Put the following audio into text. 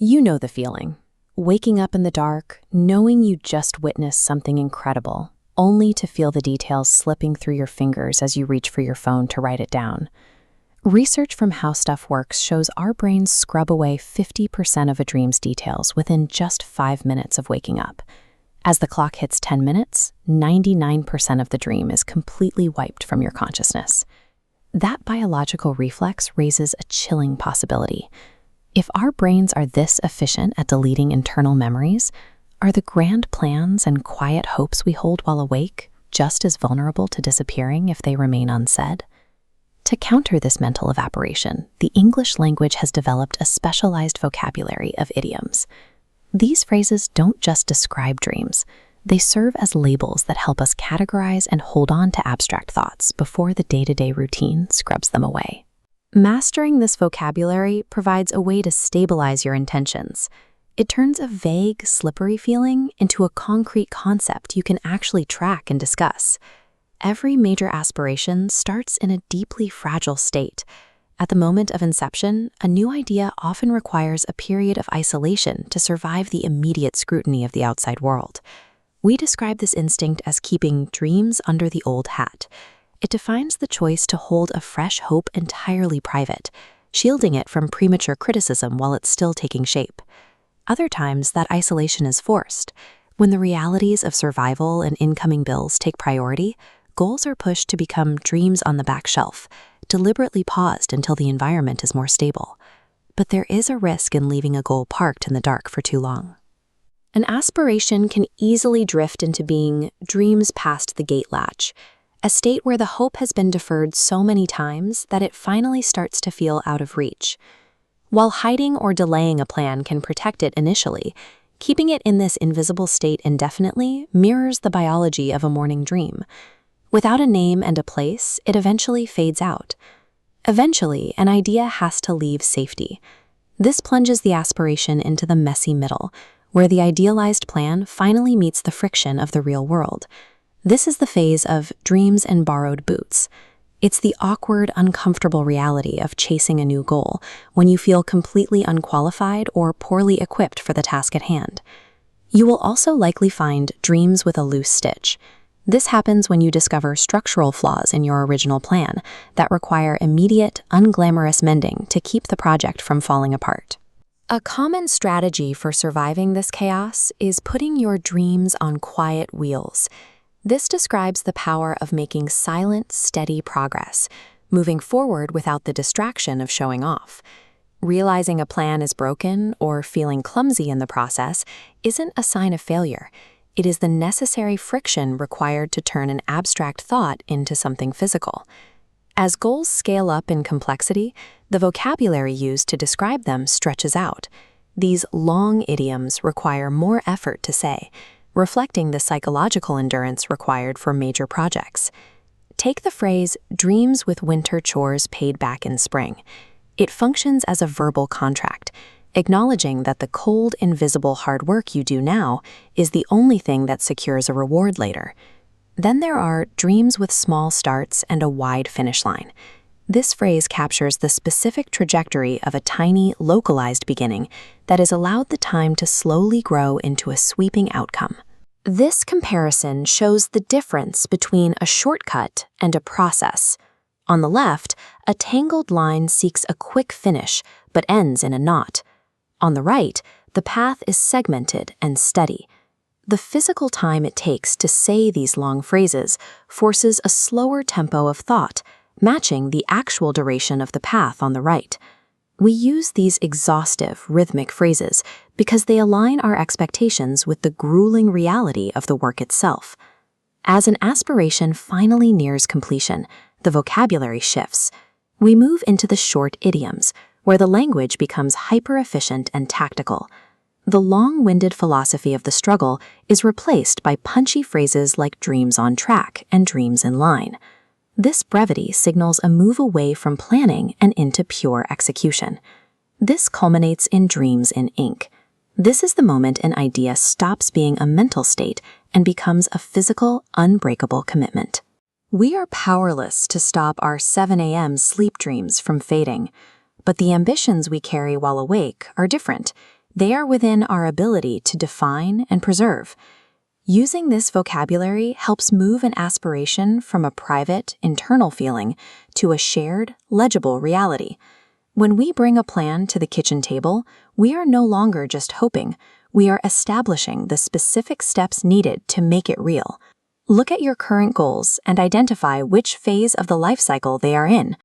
You know the feeling. Waking up in the dark, knowing you just witnessed something incredible, only to feel the details slipping through your fingers as you reach for your phone to write it down. Research from How Stuff Works shows our brains scrub away 50% of a dream's details within just 5 minutes of waking up. As the clock hits 10 minutes, 99% of the dream is completely wiped from your consciousness. That biological reflex raises a chilling possibility. If our brains are this efficient at deleting internal memories, are the grand plans and quiet hopes we hold while awake just as vulnerable to disappearing if they remain unsaid? To counter this mental evaporation, the English language has developed a specialized vocabulary of idioms. These phrases don't just describe dreams. They serve as labels that help us categorize and hold on to abstract thoughts before the day-to-day routine scrubs them away. Mastering this vocabulary provides a way to stabilize your intentions. It turns a vague, slippery feeling into a concrete concept you can actually track and discuss. Every major aspiration starts in a deeply fragile state. At the moment of inception, a new idea often requires a period of isolation to survive the immediate scrutiny of the outside world. We describe this instinct as keeping dreams under the old hat. It defines the choice to hold a fresh hope entirely private, shielding it from premature criticism while it's still taking shape. Other times, that isolation is forced. When the realities of survival and incoming bills take priority, goals are pushed to become dreams on the back shelf, deliberately paused until the environment is more stable. But there is a risk in leaving a goal parked in the dark for too long. An aspiration can easily drift into being dreams past the gate latch, a state where the hope has been deferred so many times that it finally starts to feel out of reach. While hiding or delaying a plan can protect it initially, keeping it in this invisible state indefinitely mirrors the biology of a morning dream. Without a name and a place, it eventually fades out. Eventually, an idea has to leave safety. This plunges the aspiration into the messy middle, where the idealized plan finally meets the friction of the real world. This is the phase of dreams and borrowed boots. It's the awkward, uncomfortable reality of chasing a new goal when you feel completely unqualified or poorly equipped for the task at hand. You will also likely find dreams with a loose stitch. This happens when you discover structural flaws in your original plan that require immediate, unglamorous mending to keep the project from falling apart. A common strategy for surviving this chaos is putting your dreams on quiet wheels. This describes the power of making silent, steady progress, moving forward without the distraction of showing off. Realizing a plan is broken or feeling clumsy in the process isn't a sign of failure. It is the necessary friction required to turn an abstract thought into something physical. As goals scale up in complexity, the vocabulary used to describe them stretches out. These long idioms require more effort to say, reflecting the psychological endurance required for major projects. Take the phrase, dreams with winter chores paid back in spring. It functions as a verbal contract, acknowledging that the cold, invisible hard work you do now is the only thing that secures a reward later. Then there are dreams with small starts and a wide finish line. This phrase captures the specific trajectory of a tiny, localized beginning that is allowed the time to slowly grow into a sweeping outcome. This comparison shows the difference between a shortcut and a process. On the left, a tangled line seeks a quick finish but ends in a knot. On the right, the path is segmented and steady. The physical time it takes to say these long phrases forces a slower tempo of thought, matching the actual duration of the path on the right. We use these exhaustive, rhythmic phrases because they align our expectations with the grueling reality of the work itself. As an aspiration finally nears completion, the vocabulary shifts. We move into the short idioms, where the language becomes hyper-efficient and tactical. The long-winded philosophy of the struggle is replaced by punchy phrases like dreams on track and dreams in line. This brevity signals a move away from planning and into pure execution. This culminates in dreams in ink. This is the moment an idea stops being a mental state and becomes a physical, unbreakable commitment. We are powerless to stop our 7 a.m. sleep dreams from fading, but the ambitions we carry while awake are different. They are within our ability to define and preserve. Using this vocabulary helps move an aspiration from a private, internal feeling to a shared, legible reality. When we bring a plan to the kitchen table, we are no longer just hoping, we are establishing the specific steps needed to make it real. Look at your current goals and identify which phase of the life cycle they are in.